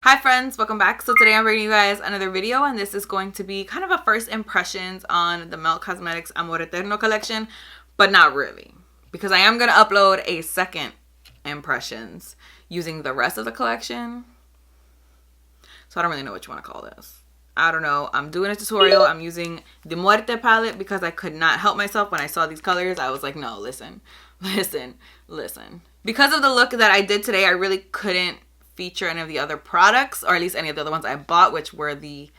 Hi friends, welcome back. So today I'm bringing you guys another video, and this is going to be kind of a first impressions on the Melt Cosmetics Amor Eterno collection, but not really, because I am going to upload a second impressions using the rest of the collection. So I don't really know what you want to call this. I don't know. I'm doing a tutorial. I'm using the Muerte palette because I could not help myself when I saw these colors. I was like, no, listen. Because of the look that I did today, I really couldn't feature any of the other products, or at least any of the other ones I bought, which were the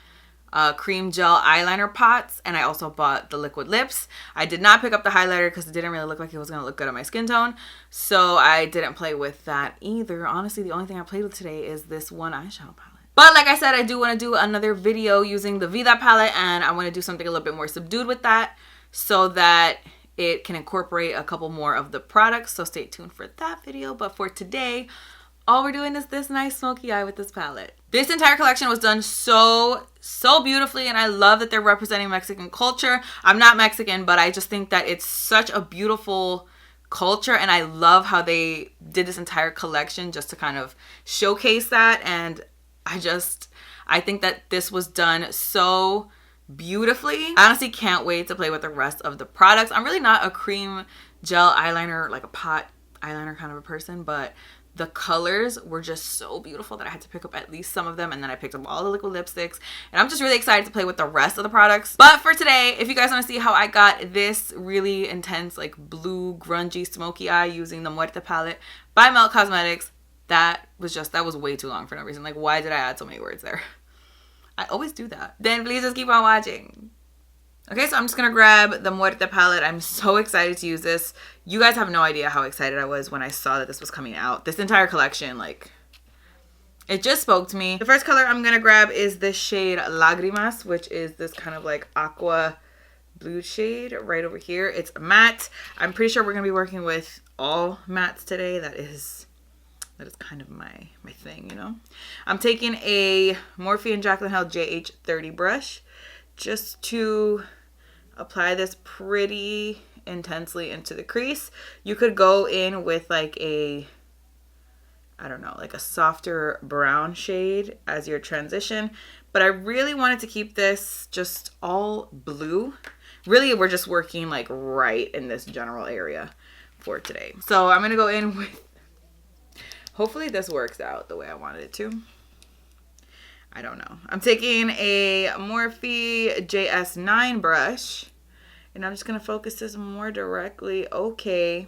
cream gel eyeliner pots, and I also bought the liquid lips. I did not pick up the highlighter because it didn't really look like it was going to look good on my skin tone, so I didn't play with that either. Honestly, the only thing I played with today is this one eyeshadow palette. But like I said, I do want to do another video using the Vida palette, and I want to do something a little bit more subdued with that so that it can incorporate a couple more of the products, so stay tuned for that video. But for today, all we're doing is this nice smoky eye with this palette. This entire collection was done so beautifully, and I love that they're representing Mexican culture. I'm not Mexican, but I just think that it's such a beautiful culture, and I love how they did this entire collection just to kind of showcase that. And I think that this was done so beautifully. I honestly can't wait to play with the rest of the products. I'm really not a cream gel eyeliner, like a pot eyeliner kind of a person, but the colors were just so beautiful that I had to pick up at least some of them, and then I picked up all the liquid lipsticks, and I'm just really excited to play with the rest of the products. But for today, if you guys want to see how I got this really intense, like blue, grungy, smoky eye using the Muerte palette by Melt Cosmetics, that was way too long for no reason. Like, why did I add so many words there? I always do that. Then please just keep on watching. Okay, so I'm just gonna grab the Muerte palette. I'm so excited to use this. You guys have no idea how excited I was when I saw that this was coming out. This entire collection, like, it just spoke to me. The first color I'm gonna grab is the shade Lagrimas, which is this kind of like aqua blue shade right over here. It's matte. I'm pretty sure we're gonna be working with all mattes today. That is kind of my thing, you know. I'm taking a Morphe and Jaclyn Hill JH30 brush just to apply this pretty intensely into the crease. You could go in with like a, I don't know, like a softer brown shade as your transition, but I really wanted to keep this just all blue. Really, we're just working like right in this general area for today. So I'm gonna go in with, hopefully this works out the way I wanted it to. I don't know. I'm taking a Morphe JS9 brush, and I'm just going to focus this more directly. Okay.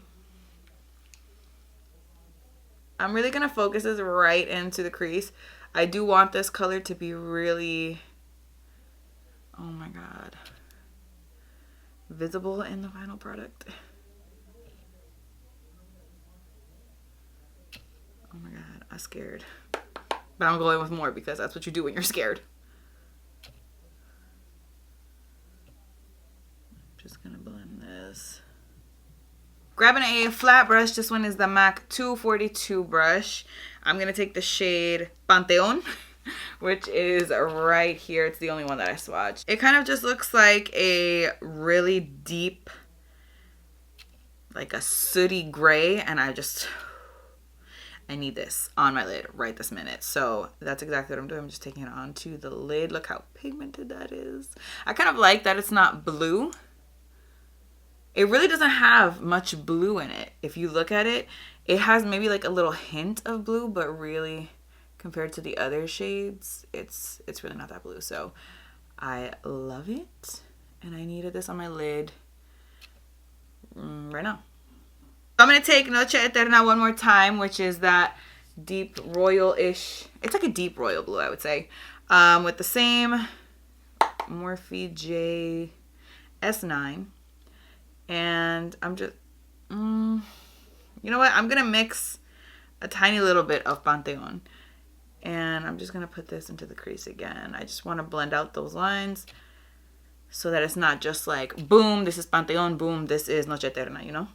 I'm really going to focus this right into the crease. I do want this color to be really, oh my God, visible in the final product. Oh my God, I'm scared. But I'm going with more because that's what you do when you're scared. I'm just gonna blend this. Grabbing a flat brush. This one is the MAC 242 brush. I'm gonna take the shade Panteon, which is right here. It's the only one that I swatched. It kind of just looks like a really deep, like a sooty gray, and I need this on my lid right this minute. So that's exactly what I'm doing. I'm just taking it onto the lid. Look how pigmented that is. I kind of like that it's not blue. It really doesn't have much blue in it. If you look at it, it has maybe like a little hint of blue, but really compared to the other shades, it's really not that blue. So I love it, and I needed this on my lid right now. I'm going to take Noche Eterna one more time, which is that deep royal-ish. It's like a deep royal blue, I would say. With the same Morphe JS9. And I'm just, you know what? I'm going to mix a tiny little bit of Panteon. And I'm just going to put this into the crease again. I just want to blend out those lines so that it's not just like, boom, this is Panteon, boom, this is Noche Eterna, you know?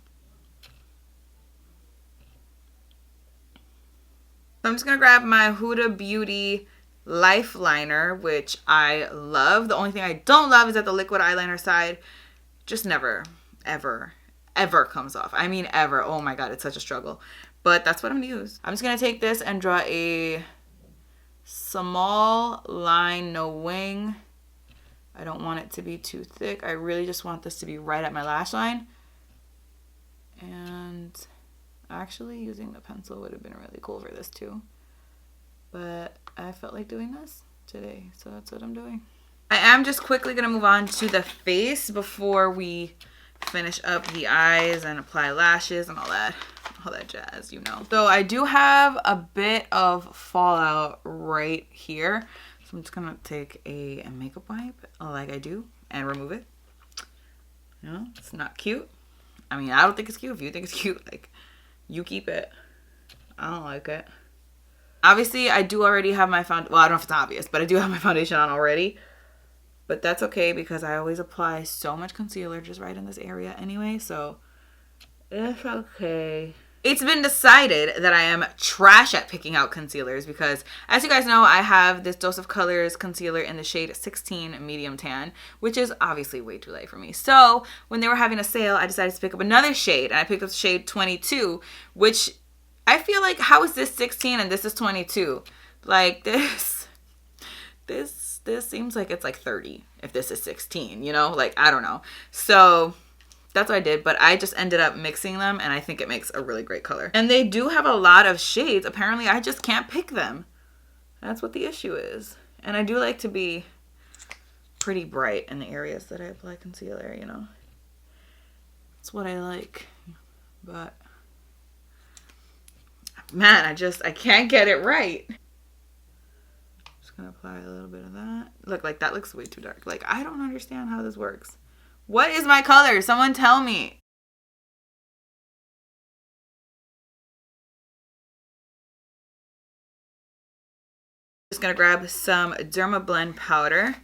I'm just going to grab my Huda Beauty Life Liner, which I love. The only thing I don't love is that the liquid eyeliner side just never, ever, ever comes off. I mean, ever. Oh my God, it's such a struggle. But that's what I'm going to use. I'm just going to take this and draw a small line, no wing. I don't want it to be too thick. I really just want this to be right at my lash line. And actually using the pencil would have been really cool for this too. But I felt like doing this today, so that's what I'm doing. I am just quickly going to move on to the face before we finish up the eyes and apply lashes and all that jazz, you know. So I do have a bit of fallout right here. So I'm just going to take a makeup wipe like I do and remove it. You know, it's not cute. I mean, I don't think it's cute. If you think it's cute, like, you keep it. I don't like it. Obviously, I do already have my foundation. Well, I don't know if it's obvious, but I do have my foundation on already. But that's okay because I always apply so much concealer just right in this area anyway. So it's okay. It's been decided that I am trash at picking out concealers because, as you guys know, I have this Dose of Colors concealer in the shade 16 medium tan, which is obviously way too light for me. So when they were having a sale, I decided to pick up another shade, and I picked up shade 22, which I feel like, how is this 16 and this is 22? Like, this seems like it's like 30 if this is 16, you know? Like, I don't know. So that's what I did, but I just ended up mixing them, and I think it makes a really great color. And they do have a lot of shades. Apparently, I just can't pick them. That's what the issue is. And I do like to be pretty bright in the areas that I apply concealer, you know? That's what I like. But man, I can't get it right. Just gonna apply a little bit of that. Look, like that looks way too dark. Like, I don't understand how this works. What is my color? Someone tell me. Just gonna grab some Dermablend powder.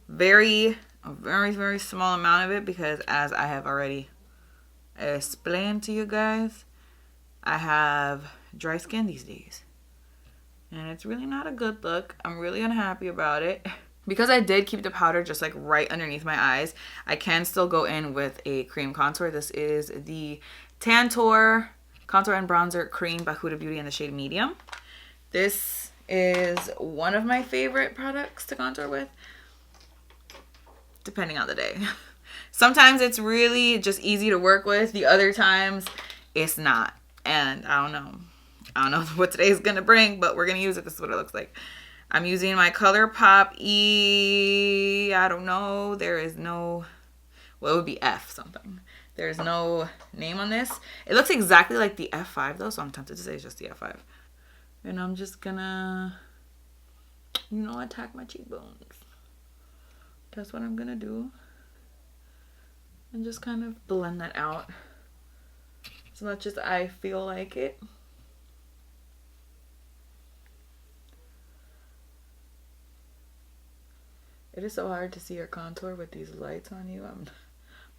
A very, very small amount of it because, as I have already explained to you guys, I have dry skin these days. And it's really not a good look. I'm really unhappy about it. Because I did keep the powder just like right underneath my eyes, I can still go in with a cream contour. This is the Tantour Contour and Bronzer Cream by Huda Beauty in the shade Medium. This is one of my favorite products to contour with, depending on the day. Sometimes it's really just easy to work with. The other times it's not. And I don't know what today's gonna bring, but we're gonna use it. This is what it looks like. I'm using my ColourPop I don't know. There is no, well, it would be F something. There's no name on this. It looks exactly like the F5 though, so I'm tempted to say it's just the F5. And I'm just gonna, you know, attack my cheekbones. That's what I'm gonna do. And just kind of blend that out as much as I feel like it. It is so hard to see your contour with these lights on you. I'm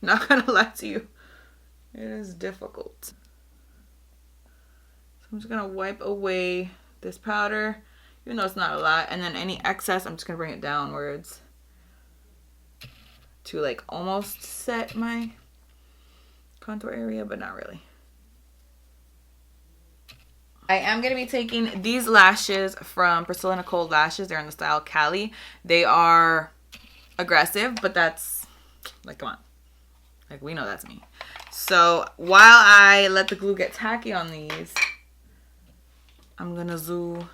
not gonna lie to you. It is difficult. So I'm just gonna wipe away this powder, even though it's not a lot. And then any excess, I'm just gonna bring it downwards to like almost set my contour area, but not really. I am going to be taking these lashes from Priscilla Nicole Lashes. They're in the style Cali. They are aggressive, but that's, like, come on. Like, we know that's me. So, while I let the glue get tacky on these, I'm going to do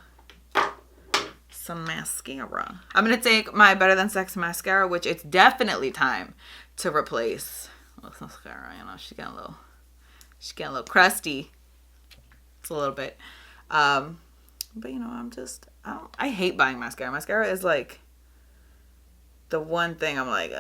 some mascara. I'm going to take my Better Than Sex mascara, which it's definitely time to replace with mascara. You know, she's getting a little crusty. It's a little bit. But, you know, I hate buying mascara. Mascara is, like, the one thing I'm like,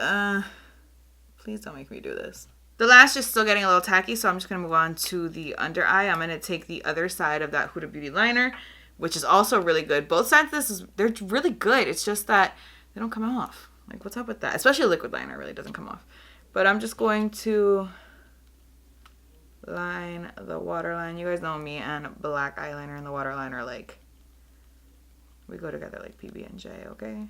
please don't make me do this. The lash is still getting a little tacky, so I'm just going to move on to the under eye. I'm going to take the other side of that Huda Beauty liner, which is also really good. Both sides of they're really good. It's just that they don't come off. Like, what's up with that? Especially a liquid liner really doesn't come off. But I'm just going to line the waterline. You guys know me and black eyeliner and the waterline are like, we go together like PB and J, okay?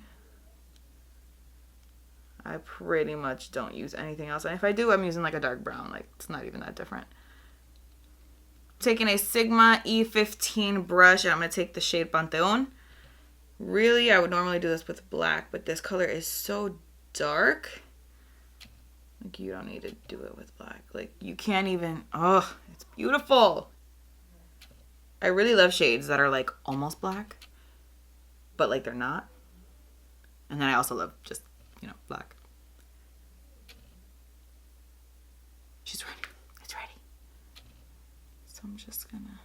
I pretty much don't use anything else. And if I do, I'm using like a dark brown. Like, it's not even that different. Taking a Sigma E15 brush, and I'm going to take the shade Panteon, Really, I would normally do this with black, but this color is so dark. Like, you don't need to do it with black. Like, you can't even, oh, it's beautiful. I really love shades that are like almost black, but like they're not. And then I also love just, you know, black. She's ready. It's ready. So I'm just gonna.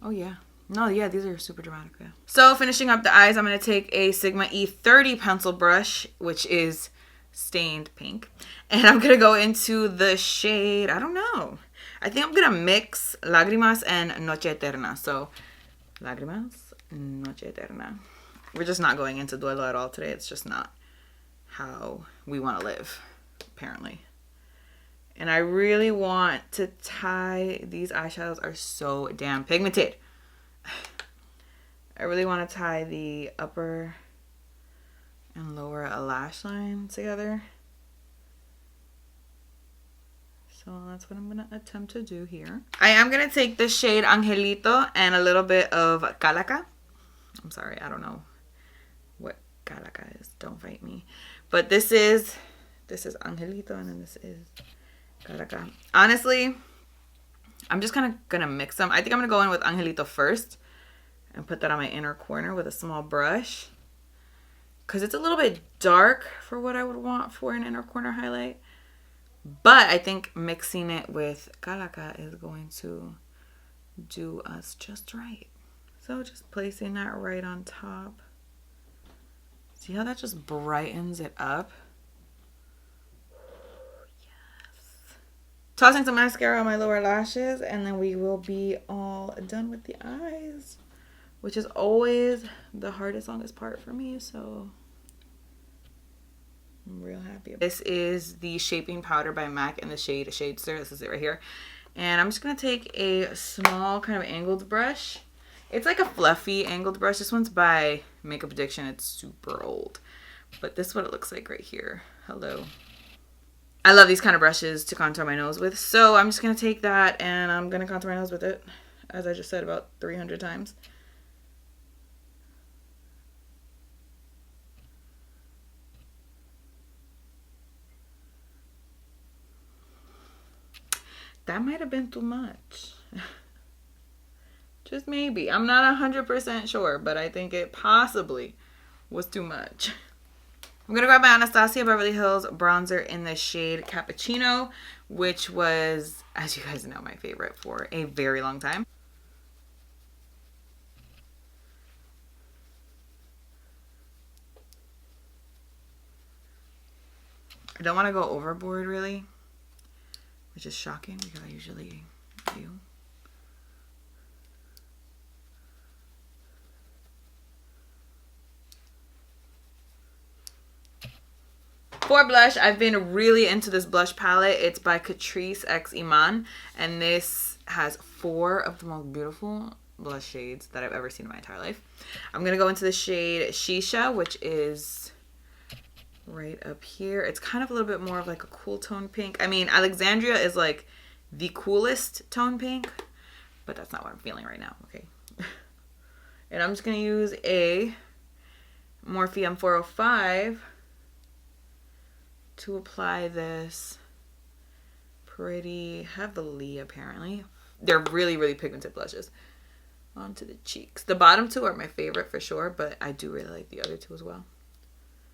Oh yeah. No, yeah, these are super dramatic, yeah. So finishing up the eyes, I'm going to take a Sigma E30 pencil brush, which is stained pink. And I'm going to go into the shade, I don't know. I think I'm going to mix Lagrimas and Noche Eterna. So Lagrimas, Noche Eterna. We're just not going into duelo at all today. It's just not how we want to live, apparently. And I really want to tie, these eyeshadows are so damn pigmented. I really want to tie the upper and lower lash line together. So that's what I'm going to attempt to do here. I am going to take the shade Angelito and a little bit of Calaca. I'm sorry, I don't know what Calaca is. Don't fight me. But this is Angelito and then this is Calaca. Honestly, I'm just kind of going to mix them. I think I'm going to go in with Angelito first and put that on my inner corner with a small brush. Because it's a little bit dark for what I would want for an inner corner highlight. But I think mixing it with Calaca is going to do us just right. So just placing that right on top. See how that just brightens it up? Yes. Tossing some mascara on my lower lashes and then we will be all done with the eyes. Which is always the hardest, longest part for me, so I'm real happy. This is the Shaping Powder by MAC in the shade Shadester. This is it right here. And I'm just going to take a small kind of angled brush. It's like a fluffy angled brush. This one's by Makeup Addiction. It's super old. But this is what it looks like right here. Hello. I love these kind of brushes to contour my nose with. So I'm just going to take that and I'm going to contour my nose with it. As I just said about 300 times. That might have been too much. Just maybe. I'm not 100% sure, but I think it possibly was too much. I'm going to grab my Anastasia Beverly Hills bronzer in the shade Cappuccino, which was, as you guys know, my favorite for a very long time. I don't want to go overboard, really. Which is shocking because I usually do. For blush, I've been really into this blush palette. It's by Catrice x Eman. And this has 4 of the most beautiful blush shades that I've ever seen in my entire life. I'm going to go into the shade Shisha, which is right up here. It's kind of a little bit more of like a cool tone pink. I mean, Alexandria is like the coolest tone pink, but that's not what I'm feeling right now, okay? And I'm just going to use a Morphe M405 to apply this pretty heavily, apparently. They're really, really pigmented blushes onto the cheeks. The bottom 2 are my favorite for sure, but I do really like the other 2 as well.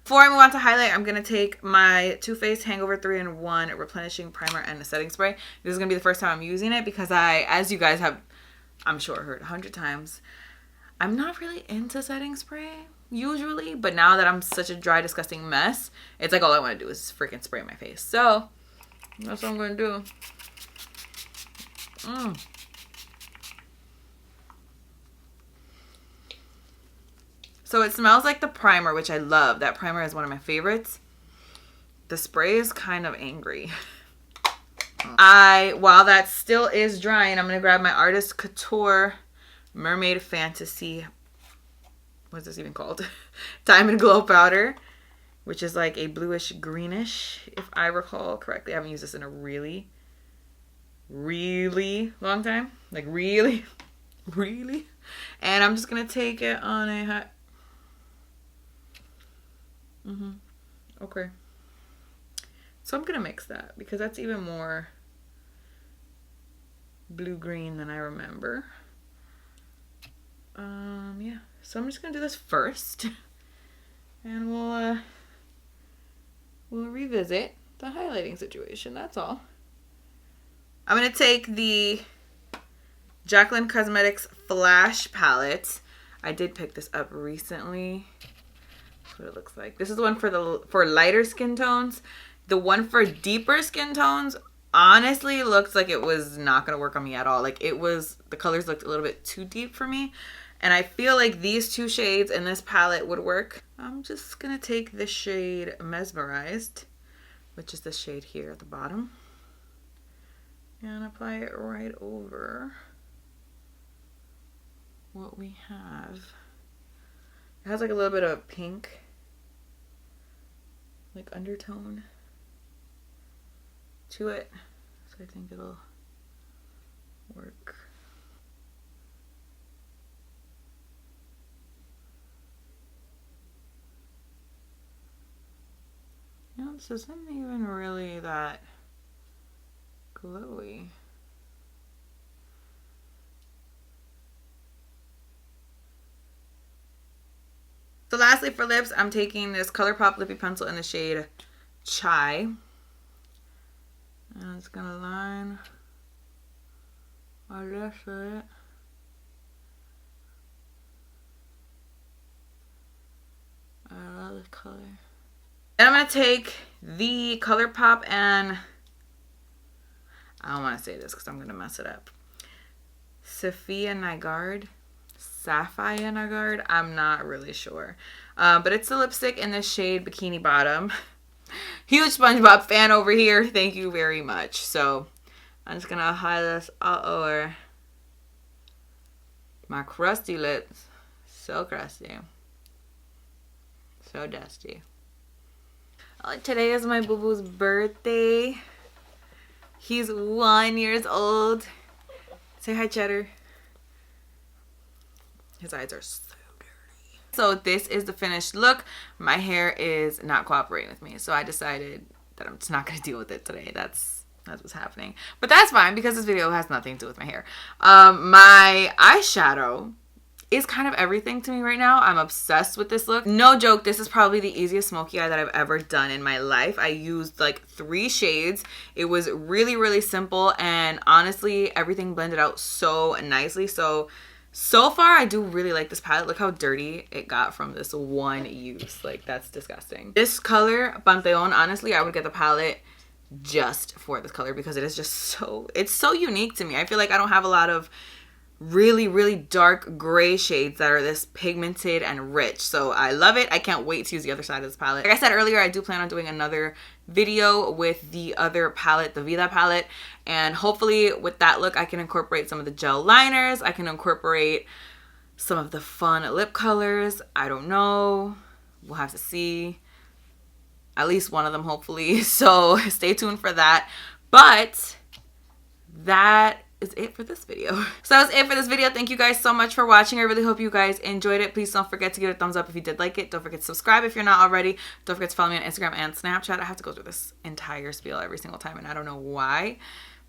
Before I move on to highlight, I'm going to take my Too Faced Hangover 3-in-1 Replenishing Primer and a Setting Spray. This is going to be the first time I'm using it because as you guys have, I'm sure, heard 100 times, I'm not really into setting spray usually, but now that I'm such a dry, disgusting mess, it's like all I want to do is freaking spray my face. So, that's what I'm going to do. So it smells like the primer, which I love. That primer is one of my favorites. The spray is kind of angry. While that still is drying, I'm going to grab my Artist Couture Mermaid Fantasy. What's this even called? Diamond Glow Powder. which is like a bluish greenish, if I recall correctly. I haven't used this in a really long time. Like really. And I'm just going to take it on a hot... Okay. So I'm going to mix that because that's even more blue-green than I remember. Yeah. So I'm just going to do this first. And we'll revisit the highlighting situation. That's all. I'm going to take the Jaclyn Cosmetics Flash Palette. I did pick this up recently. That's what it looks like. This is the one for lighter skin tones. The one for deeper skin tones honestly looks like it was not going to work on me at all. Like the colors looked a little bit too deep for me. And I feel like these two shades in this palette would work. I'm just going to take the shade Mesmerized, which is the shade here at the bottom, and apply it right over what we have. It has like a little bit of pink, like undertone to it. So I think it'll work. No, this isn't even really that glowy. So lastly for lips, I'm taking this ColourPop Lippy Pencil in the shade Chai. And it's gonna line my lips with it. I love this color. And I'm going to take the ColourPop and I don't want to say this because I'm going to mess it up. Sapphire Nagard. I'm not really sure. But it's a lipstick in the shade Bikini Bottom. Huge SpongeBob fan over here. Thank you very much. So I'm just going to highlight this all over my crusty lips. So crusty. So dusty. Today is my boo-boo's birthday. He's 1 year old. Say hi, Cheddar. His eyes are so dirty. So this is the finished look. My hair is not cooperating with me, so I decided that I'm just not going to deal with it today. That's what's happening. But that's fine because this video has nothing to do with my hair. My eyeshadow is kind of everything to me right now. I'm obsessed with this look. No joke, this is probably the easiest smoky eye that I've ever done in my life. I used like 3 shades. It was really simple, and honestly, everything blended out so nicely. So far, I do really like this palette. Look how dirty it got from this one use. Like, that's disgusting. This color, Panteon, honestly, I would get the palette just for this color because it is just so, it's so unique to me. I feel like I don't have a lot of really dark gray shades that are this pigmented and rich. So I love it. I can't wait to use the other side of this palette. Like I said earlier, I do plan on doing another video with the other palette, the Vida palette, and hopefully with that look I can incorporate some of the gel liners. I can incorporate some of the fun lip colors. I don't know. We'll have to see. At least one of them, hopefully. So stay tuned for that. But that is it for this video. So that was it for this video. Thank you guys so much for watching. I really hope you guys enjoyed it. Please don't forget to give it a thumbs up if you did like it. Don't forget to subscribe if you're not already. Don't forget to follow me on Instagram and Snapchat. I have to go through this entire spiel every single time and I don't know why,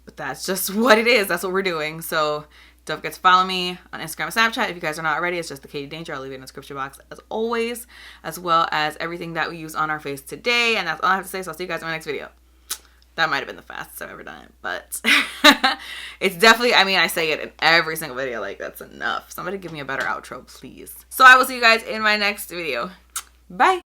but that's just what it is. That's what we're doing. So don't forget to follow me on Instagram and Snapchat if you guys are not already. It's just Decay Danger. I'll leave it in the description box as always, as well as everything that we use on our face today. And that's all I have to say. So I'll see you guys in my next video. That might have been the fastest I've ever done it, but it's definitely, I mean, I say it in every single video, like that's enough. Somebody give me a better outro, please. So I will see you guys in my next video. Bye.